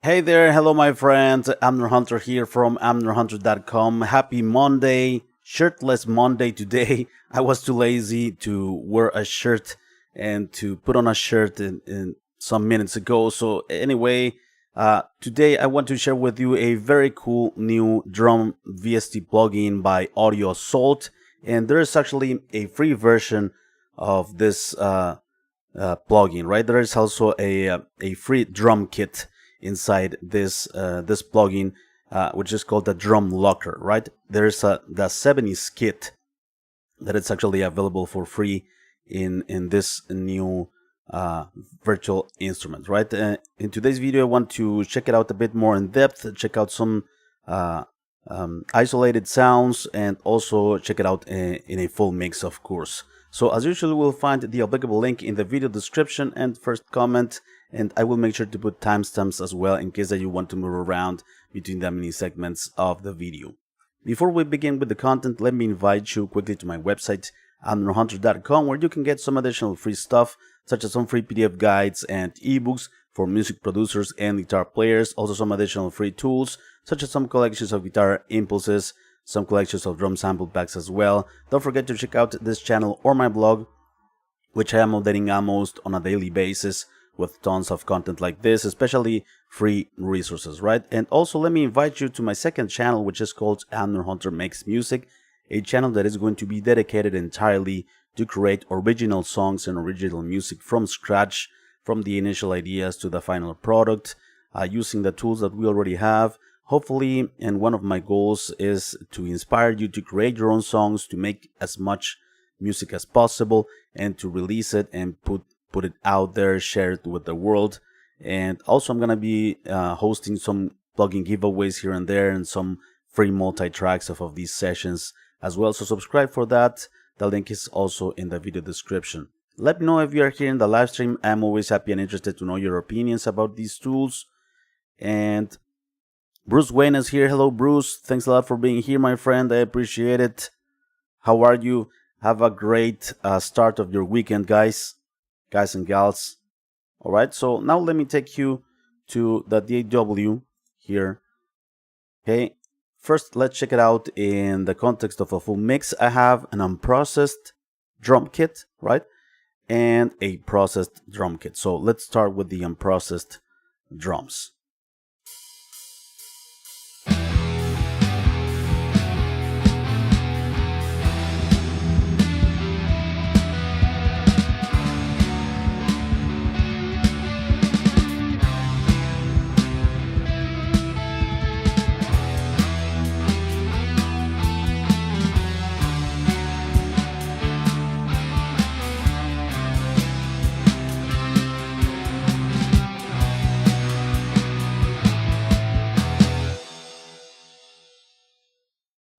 Hey there, hello my friends. Amner Hunter here from amnerhunter.com. Happy Monday, shirtless Monday today. I was too lazy to wear a shirt and to put on a shirt in some minutes ago. So anyway, today I want to share with you a very cool new drum VST plugin by Audio Assault. And there is actually a free version of this plugin, right? There is also a free drum kit inside this plugin, which is called the Drum Locker, right? There's the 70s kit that it's actually available for free in this new virtual instrument, right? In today's video, I want to check it out a bit more in depth, check out some isolated sounds, and also check it out in a full mix, of course. So as usual, we'll find the applicable link in the video description and first comment, and I will make sure to put timestamps as well in case that you want to move around between the mini segments of the video. Before we begin with the content, let me invite you quickly to my website, amnerhunter.com, where you can get some additional free stuff, such as some free PDF guides and ebooks for music producers and guitar players, also some additional free tools, such as some collections of guitar impulses, some collections of drum sample packs as well. Don't forget to check out this channel or my blog, which I am updating almost on a daily basis with tons of content like this, especially free resources, right? And also let me invite you to my second channel, which is called Amner Hunter Makes Music, a channel that is going to be dedicated entirely to create original songs and original music from scratch, from the initial ideas to the final product, using the tools that we already have. Hopefully, and one of my goals is to inspire you to create your own songs, to make as much music as possible, and to release it and put it out there, share it with the world. And also I'm gonna be hosting some plugin giveaways here and there, and some free multi-tracks of these sessions as well. So subscribe for that. The link is also in the video description. Let me know if you are here in the live stream. I'm always happy and interested to know your opinions about these tools. And Bruce Wayne is here. Hello, Bruce. Thanks a lot for being here, my friend. I appreciate it. How are you? Have a great start of your weekend, guys and gals. All right, so now let me take you to the DAW here. Okay, first let's check it out in the context of a full mix. I have an unprocessed drum kit, right? And a processed drum kit. So let's start with the unprocessed drums.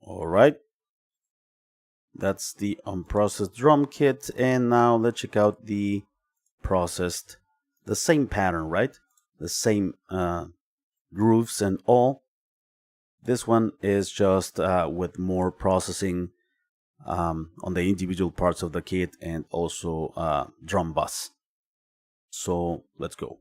Alright, that's the unprocessed drum kit, and now let's check out the processed, the same pattern, right? The same grooves and all. This one is just with more processing on the individual parts of the kit, and also drum bus. So let's go.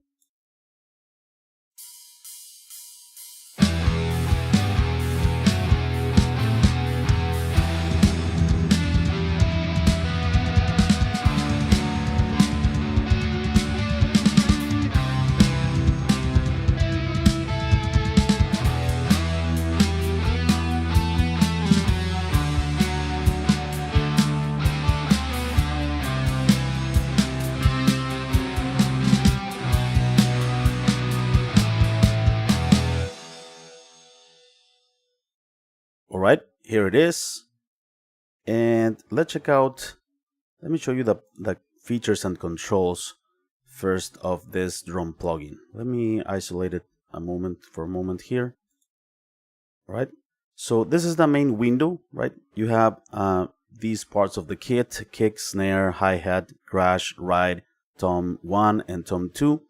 Alright, here it is. And let's check out, let me show you the features and controls first of this drum plugin. Let me isolate it for a moment here. Alright, so this is the main window, right? You have these parts of the kit: kick, snare, hi-hat, crash, ride, tom 1 and tom 2.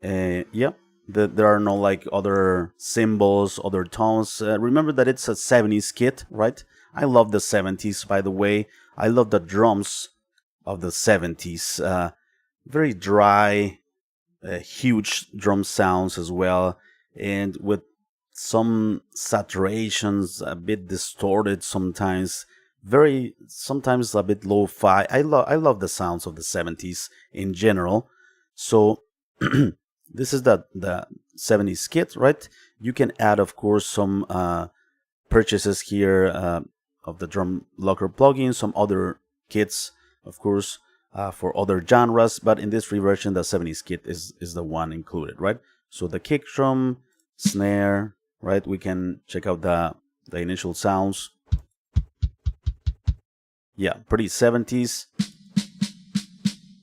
Yeah, there are no like other cymbals, other tones. Remember that it's a 70s kit, right? I love the 70s, by the way. I love the drums of the 70s. Very dry, huge drum sounds as well, and with some saturations a bit distorted sometimes, very sometimes a bit lo-fi. I love the sounds of the 70s in general. So this is the 70s kit, right? You can add, of course, some purchases here of the drum locker plugin, some other kits, of course, for other genres, but in this free version, the 70s kit is the one included, right? So the kick drum, snare, right? We can check out the initial sounds. Yeah, pretty 70s.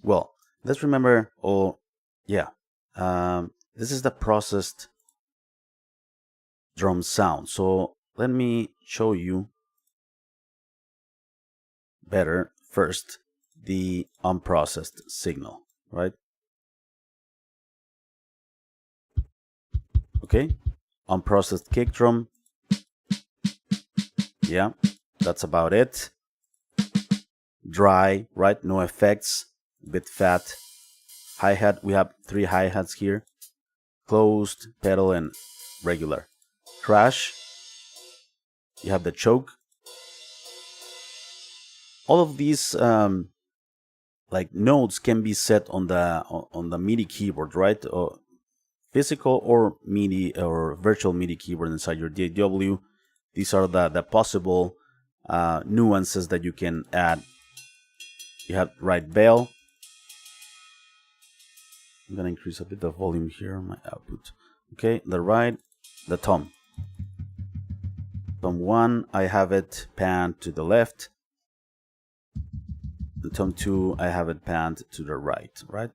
Well, let's remember, this is the processed drum sound. So let me show you better first the unprocessed signal, right? Okay, unprocessed kick drum. Yeah, that's about it. Dry, right? No effects, bit fat. Hi-hat, we have 3 hi-hats here. Closed, pedal, and regular. Crash, you have the choke. All of these like notes can be set on the MIDI keyboard, right? Or physical or MIDI or virtual MIDI keyboard inside your DAW. These are the possible nuances that you can add. You have right bell. I'm gonna increase a bit the volume here on my output. Okay, the right, the tom. Tom 1, I have it panned to the left. The tom 2, I have it panned to the right, right?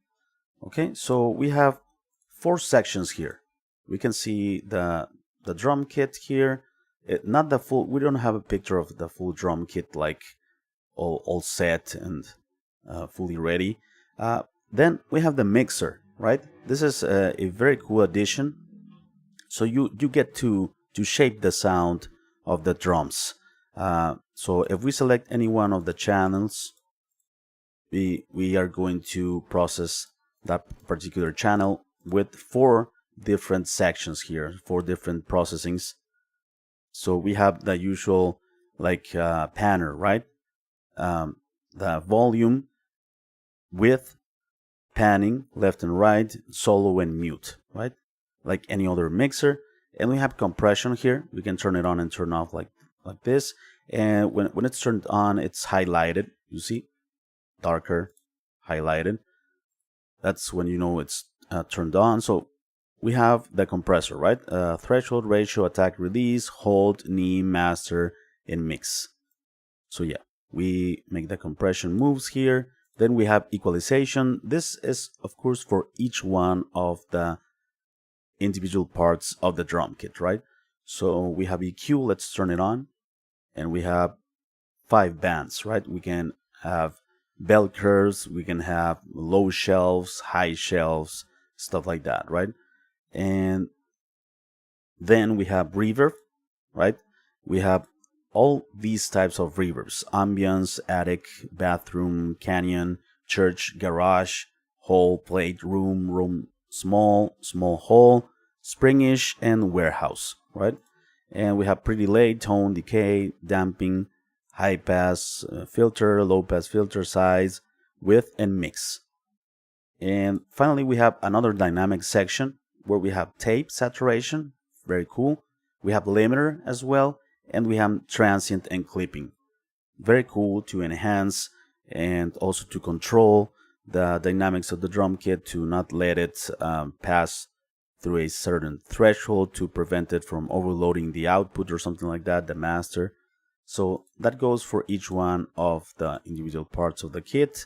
Okay, so we have 4 sections here. We can see the drum kit here. Not the full, we don't have a picture of the full drum kit like all set and fully ready. Then we have the mixer, right? This is a very cool addition. So you get to shape the sound of the drums. So if we select any one of the channels, we are going to process that particular channel with 4 different sections here, 4 different processings. So we have the usual like panner, right? The volume, width, panning, left and right, solo and mute, right? Like any other mixer. And we have compression here. We can turn it on and turn off like this. And when it's turned on, it's highlighted. You see, darker, highlighted. That's when you know it's turned on. So we have the compressor, right? Threshold, ratio, attack, release, hold, knee, master, and mix. So yeah, we make the compression moves here. Then we have equalization. This is, of course, for each one of the individual parts of the drum kit, right? So we have EQ, let's turn it on. And we have 5 bands, right? We can have bell curves, we can have low shelves, high shelves, stuff like that, right? And then we have reverb, right? We have all these types of reverbs: ambience, attic, bathroom, canyon, church, garage, hall, plate, room, small hall, springish, and warehouse, right? And we have pretty late, tone, decay, damping, high pass filter, low pass filter, size, width, and mix. And finally, we have another dynamic section where we have tape saturation, very cool. We have limiter as well, and we have transient and clipping. Very cool to enhance and also to control the dynamics of the drum kit, to not let it pass through a certain threshold, to prevent it from overloading the output or something like that, the master. So that goes for each one of the individual parts of the kit.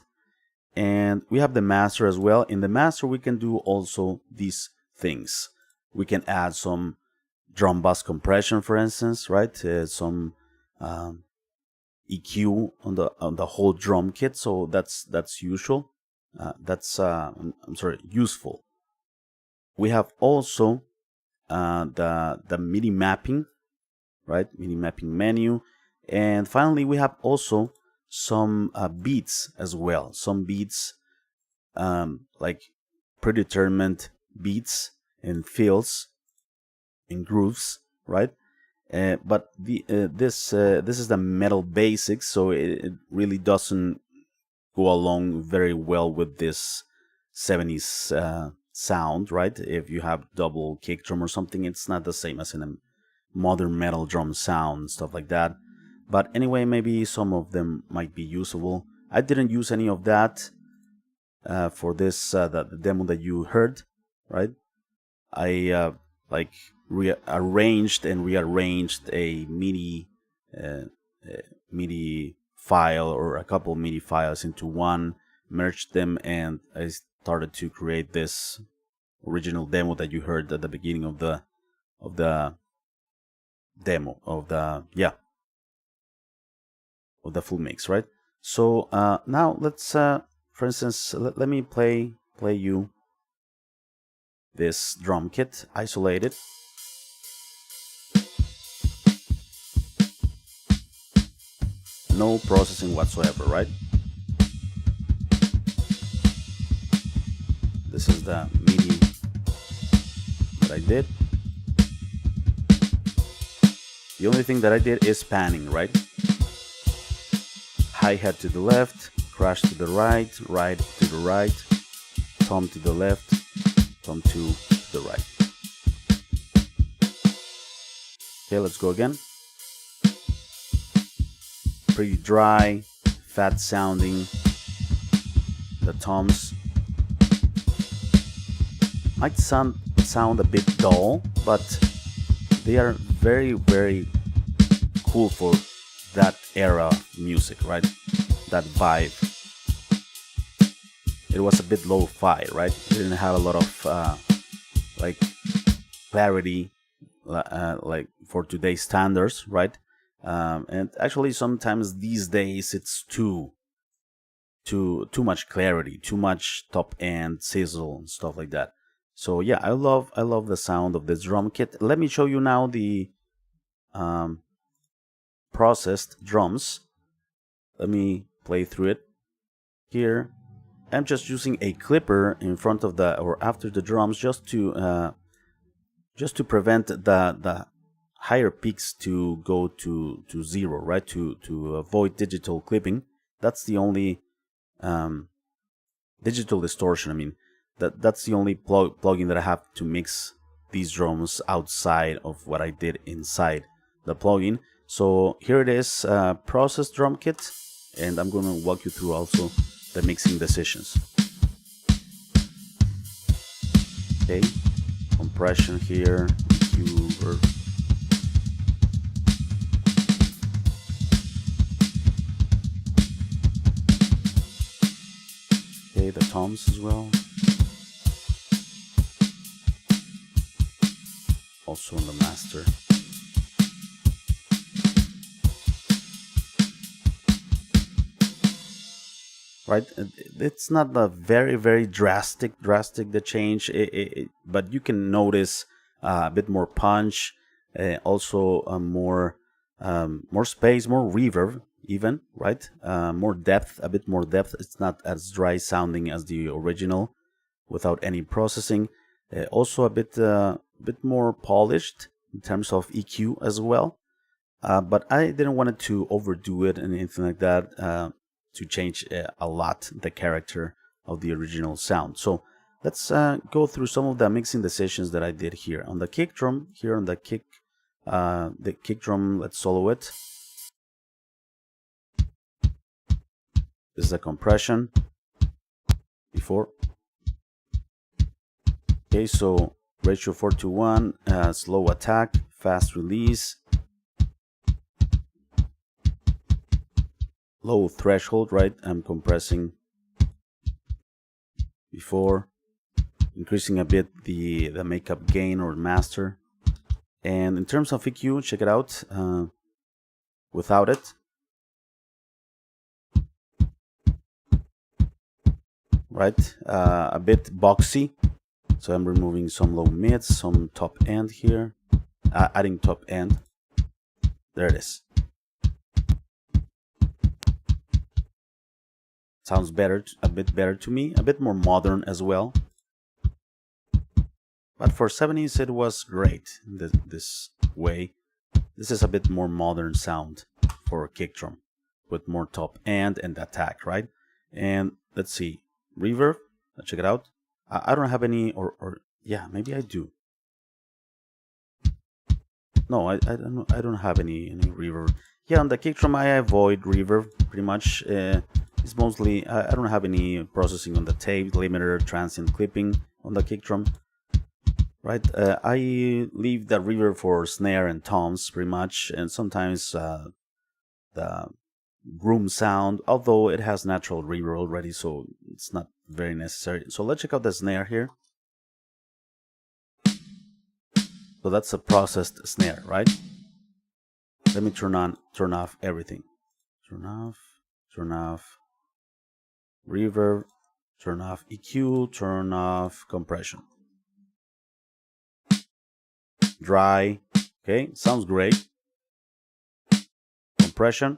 And we have the master as well. In the master, we can do also these things. We can add some drum bus compression, for instance, right? Some EQ on the whole drum kit. So that's usual. Useful. We have also the MIDI mapping, right? MIDI mapping menu. And finally, we have also some beats as well. Some beats like predetermined beats and fills and grooves, right? But this is the metal basics, so it really doesn't go along very well with this 70s sound, right? If you have double kick drum or something, it's not the same as in a modern metal drum sound, stuff like that. But anyway, maybe some of them might be usable. I didn't use any of that for this the demo that you heard, right? I like arranged and rearranged a MIDI file, or a couple MIDI files, into one, merged them, and I started to create this original demo that you heard at the beginning of the demo of the full mix, right? So now let's for instance, let me play you this drum kit isolated. No processing whatsoever, right? This is the MIDI that I did. The only thing that I did is panning, right? Hi-hat to the left, crash to the right, right to the right, tom to the left, tom to the right. Okay, let's go again. Pretty dry, fat sounding. The toms might sound a bit dull, but they are very, very cool for that era of music, right? That vibe. It was a bit lo-fi, right? It didn't have a lot of like clarity, like for today's standards, right? And actually, sometimes these days it's too much clarity, too much top end sizzle and stuff like that. So yeah, I love the sound of this drum kit. Let me show you now the processed drums. Let me play through it here. I'm just using a clipper in front of the, or after the drums, just to prevent the higher peaks to go to zero, right? To avoid digital clipping. That's the only digital distortion. I mean, that's the only plugin that I have to mix these drums outside of what I did inside the plugin. So here it is, processed drum kit, and I'm gonna walk you through also the mixing decisions. Okay, compression here, EQ, reverb. Okay, the toms as well. Also on the master. Right, it's not a very, very drastic the change, but you can notice a bit more punch, also more space, more reverb even, right? More depth, a bit more depth. It's not as dry sounding as the original without any processing. Also a bit more polished in terms of EQ as well, but I didn't want it to overdo it and anything like that, to change a lot the character of the original sound. So let's go through some of the mixing decisions that I did here on the kick drum. Here on the kick drum, let's solo it. This is a compression before. Okay, so ratio 4:1, slow attack, fast release, low threshold, right? I'm compressing before, increasing a bit the makeup gain or master. And in terms of EQ, check it out, without it. Right, a bit boxy. So I'm removing some low mids, some top end here, adding top end. There it is. Sounds better, a bit better to me, a bit more modern as well. but for 70s it was great this way. This is a bit more modern sound for a kick drum with more top end and attack, right? And let's see, reverb. Let's check it out. I don't have any, or yeah, maybe I do. No, I don't have any reverb. Yeah, on the kick drum I avoid reverb pretty much. It's mostly I don't have any processing on the tape, limiter, transient clipping on the kick drum. Right, I leave the reverb for snare and toms pretty much, and sometimes the room sound, although it has natural reverb already, so it's not very necessary. So let's check out the snare here. So that's a processed snare, right? Let me turn off everything. Turn off reverb, turn off EQ, turn off compression. Dry, okay, sounds great. Compression,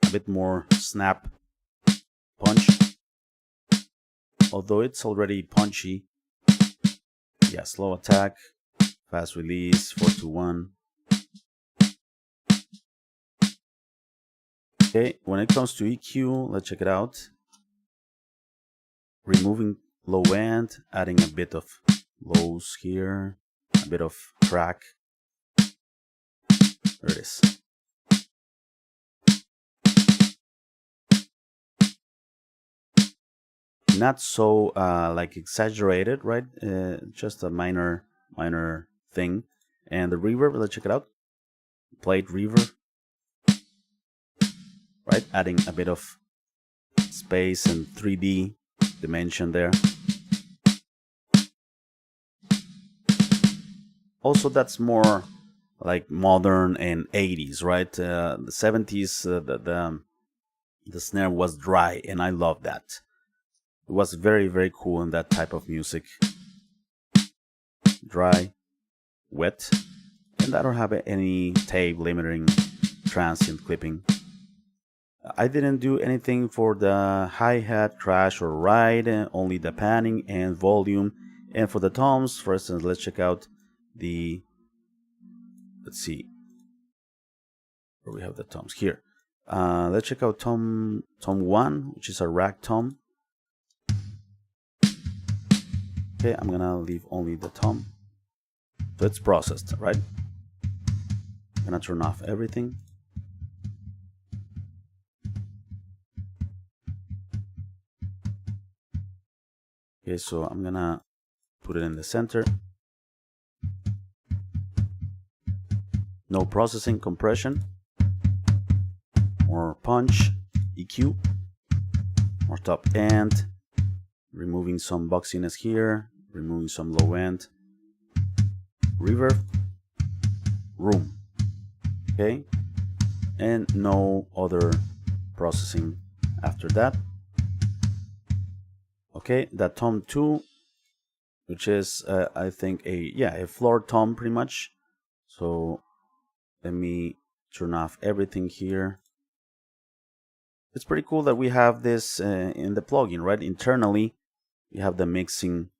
a bit more snap, punch, although it's already punchy. Yeah, slow attack, fast release, 421. Okay, when it comes to EQ, let's check it out. Removing low end, adding a bit of lows here, a bit of crack. There it is. Not so like exaggerated, right? Just a minor thing. And the reverb, let's check it out. Plate reverb, right? Adding a bit of space and 3D dimension there. Also, that's more like modern and 80s, right? The 70s, the snare was dry, and I love that. It was very cool in that type of music. Dry, wet, and I don't have any tape limiting, transient clipping. I didn't do anything for the hi-hat, crash or ride, only the panning and volume. And for the toms, for instance, let's check out the, let's see, where we have the toms here. Let's check out tom 1, which is a rack tom. Okay, I'm gonna leave only the tom. So it's processed, right? I'm gonna turn off everything. Okay, so I'm gonna put it in the center. No processing, compression, more punch, EQ, more top end, removing some boxiness here, removing some low end, reverb, room, okay, and no other processing after that. Okay, that tom 2, which is I think a floor tom pretty much. So let me turn off everything here. It's pretty cool that we have this in the plugin, right? Internally, we have the mixing,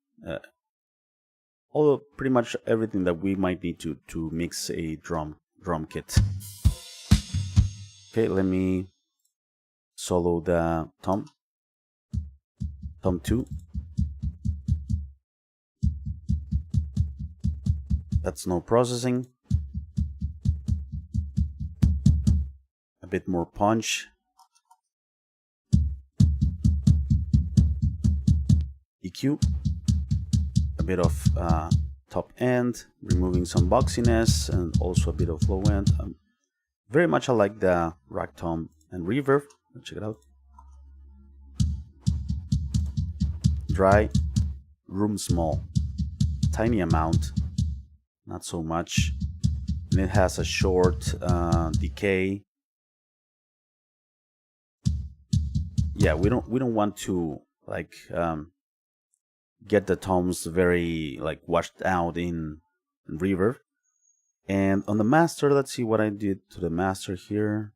although pretty much everything that we might need to mix a drum kit. Okay, let me solo the tom 2. That's no processing. A bit more punch. EQ. A bit of top end, removing some boxiness, and also a bit of low end. Very much I like the rack tom and reverb. Let's check it out. Dry, room small, tiny amount, not so much, and it has a short decay. Yeah, we don't want to like get the toms very like washed out in reverb. And on the master, let's see what I did to the master here.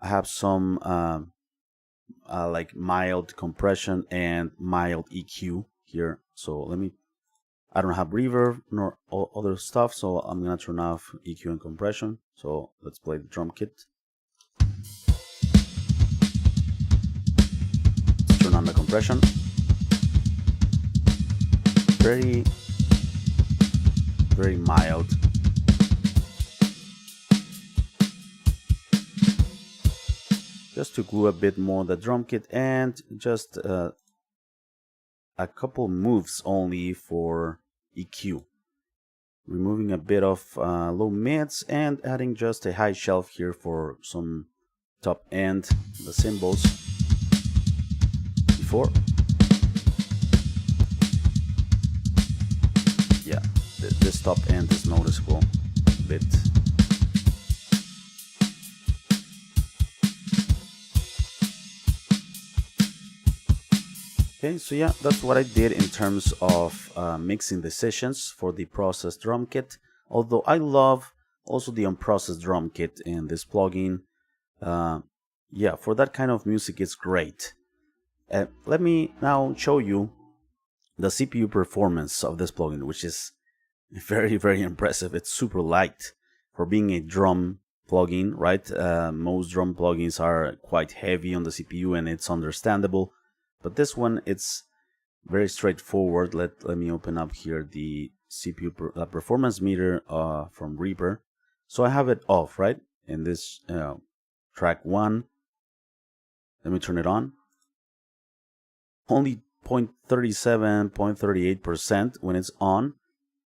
I have some like mild compression and mild EQ here. So I don't have reverb nor other stuff, so I'm gonna turn off EQ and compression. So let's play the drum kit. Turn on the compression. Very mild. Just to glue a bit more the drum kit, and just a couple moves only for EQ. Removing a bit of low mids and adding just a high shelf here for some top end, the cymbals before. Yeah, this top end is noticeable a bit. Okay, so yeah, that's what I did in terms of mixing the sessions for the processed drum kit. Although I love also the unprocessed drum kit in this plugin. Yeah, for that kind of music, it's great. Let me now show you the CPU performance of this plugin, which is very impressive. It's super light for being a drum plugin, right? Most drum plugins are quite heavy on the CPU, and it's understandable. But this one, it's very straightforward. Let me open up here the CPU performance meter from Reverb. So I have it off, right? In this track 1. Let me turn it on. Only 0.37, 0.38% when it's on.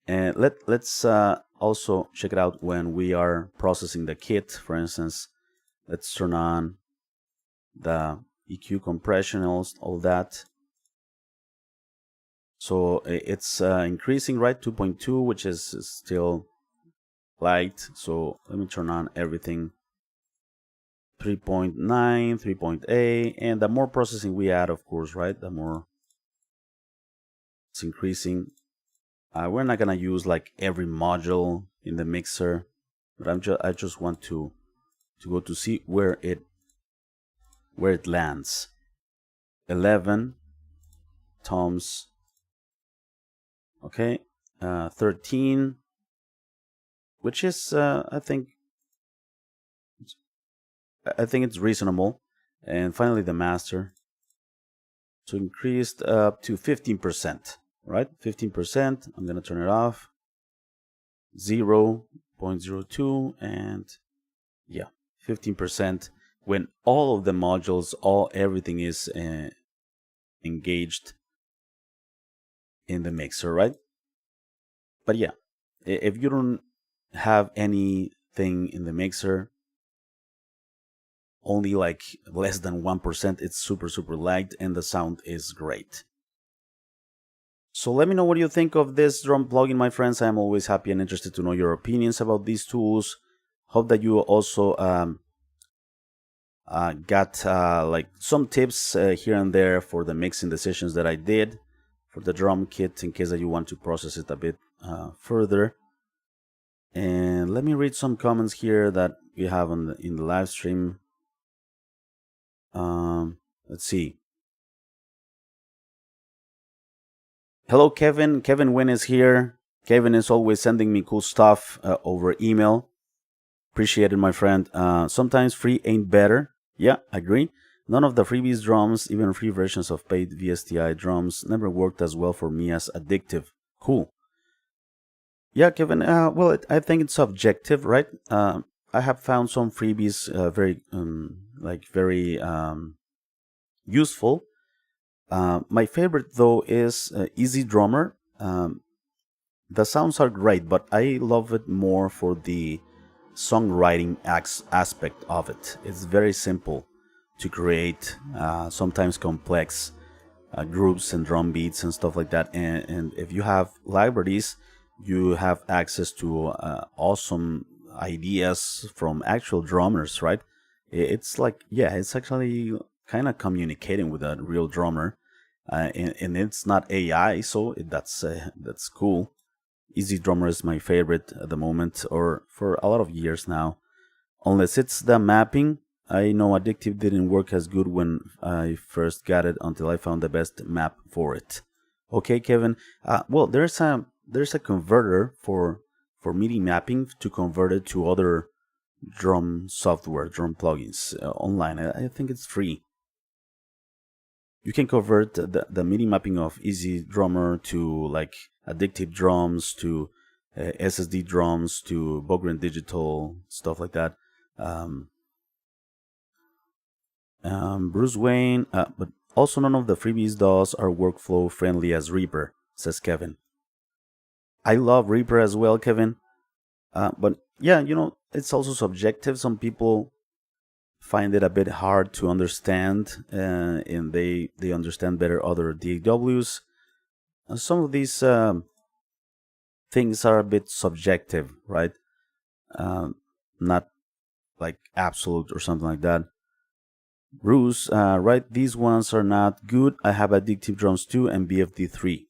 And let's also check it out when we are processing the kit. For instance, let's turn on the EQ compression, all that. So it's increasing, right? 2.2, which is still light. So let me turn on everything. 3.9, 3.8, and the more processing we add, of course, right, the more it's increasing. We're not gonna use like every module in the mixer, but I just want to go to see where it lands. 11 toms. Okay, 13, which is I think it's reasonable. And finally the master, so increased up to 15%, right? 15%. I'm gonna turn it off. 0.02, and yeah, 15% when all of the modules, everything is engaged in the mixer, right? But yeah, if you don't have anything in the mixer, only like less than 1%, it's super light and the sound is great. So let me know what you think of this drum plugin, my friends. I'm always happy and interested to know your opinions about these tools. Hope that you also got like some tips here and there for the mixing decisions that I did for the drum kit, in case that you want to process it a bit further. And let me read some comments here that we have in the live stream. Let's see. Hello, Kevin. Kevin Wynn is here. Kevin is always sending me cool stuff over email. Appreciate it, my friend. Sometimes free ain't better. Yeah, I agree. None of the freebies drums, even free versions of paid VSTi drums, never worked as well for me as addictive. Cool. Yeah, Kevin. Well, I think it's subjective, right? I have found some freebies very useful. My favorite though is Easy Drummer. The sounds are great, but I love it more for the songwriting aspect of it. It's very simple to create sometimes complex groups and drum beats and stuff like that. And if you have libraries, you have access to awesome ideas from actual drummers, right? It's like, yeah, it's actually kind of communicating with a real drummer, and it's not AI, so that's cool. Easy Drummer is my favorite at the moment, or for a lot of years now. Unless it's the mapping. I know Addictive didn't work as good when I first got it until I found the best map for it. Okay, Kevin. Well, there's a converter for MIDI mapping to convert it to other drum software, drum plugins online. I think it's free. You can convert the MIDI mapping of Easy Drummer to like Addictive Drums, to SSD drums, to Bogren Digital, stuff like that. Um, Bruce Wayne, but also none of the freebies DAWs are workflow friendly as Reaper, says Kevin. I love Reaper as well, Kevin. But yeah, it's also subjective. Some people find it a bit hard to understand, and they understand better other DAWs. Some of these things are a bit subjective, right? Not like absolute or something like that. Bruce, right? These ones are not good. I have Addictive Drums 2 and BFD3.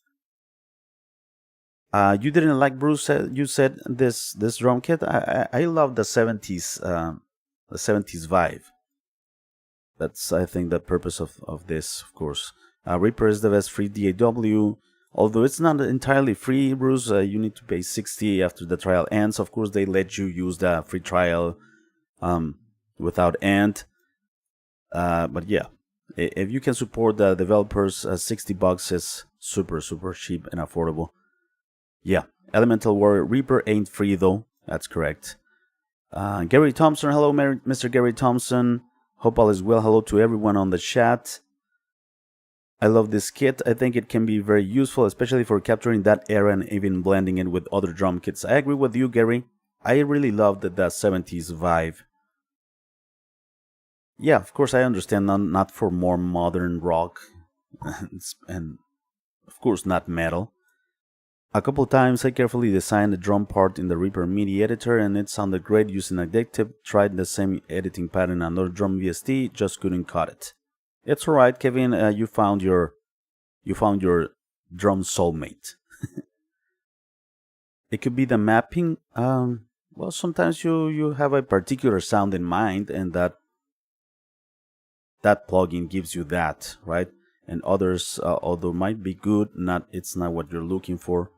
You didn't like Bruce? You said this drum kit. I love the 70s vibe. That's, I think, the purpose of this, of course. Reaper is the best free DAW. Although it's not entirely free, Bruce, you need to pay 60 after the trial ends. Of course, they let you use the free trial without end. But yeah, if you can support the developers, $60 is super cheap and affordable. Yeah, Elemental Warrior Reaper ain't free though. That's correct. Gary Thompson, hello, Mr. Gary Thompson. Hope all is well. Hello to everyone on the chat. I love this kit. I think it can be very useful, especially for capturing that era and even blending it with other drum kits. I agree with you, Gary. I really loved that 70s vibe. Yeah, of course, I understand, not for more modern rock, and of course not metal. A couple times I carefully designed the drum part in the Reaper MIDI editor and it sounded great using Addictive. Tried the same editing pattern in another drum VST, just couldn't cut it. It's alright, Kevin, you found your drum soulmate. It could be the mapping. Well, sometimes you have a particular sound in mind and that plugin gives you that, right? And others, although might be good, it's not what you're looking for.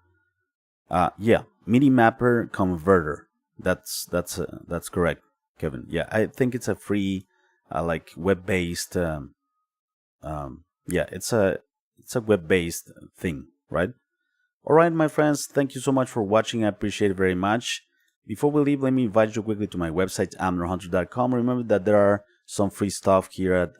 Yeah, MIDI mapper converter. That's correct, Kevin. Yeah, I think it's a free, like web-based. Yeah, it's a web-based thing, right? All right, my friends, thank you so much for watching. I appreciate it very much. Before we leave, let me invite you quickly to my website, amnerhunter.com. Remember that there are some free stuff here at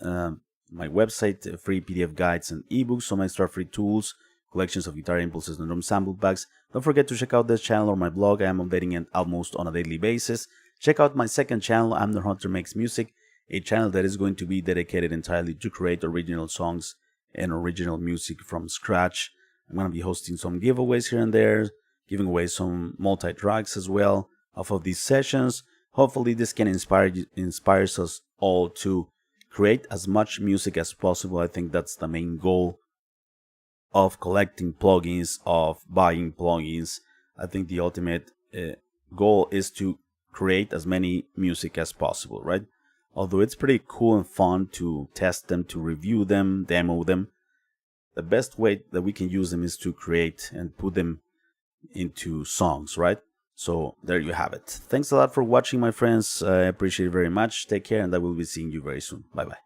my website, free PDF guides and ebooks, some extra free tools, collections of guitar impulses and drum sample packs. Don't forget to check out this channel or my blog. I am updating it almost on a daily basis. Check out my second channel, Amner Hunter Makes Music, a channel that is going to be dedicated entirely to create original songs and original music from scratch. I'm going to be hosting some giveaways here and there, giving away some multi-tracks as well off of these sessions. Hopefully this can inspires us all to create as much music as possible. I think that's the main goal of collecting plugins, of buying plugins. I think the ultimate goal is to create as many music as possible, right? Although it's pretty cool and fun to test them, to review them, demo them, the best way that we can use them is to create and put them into songs, right? So there you have it. Thanks a lot for watching, my friends. I appreciate it very much. Take care, and I will be seeing you very soon. Bye-bye.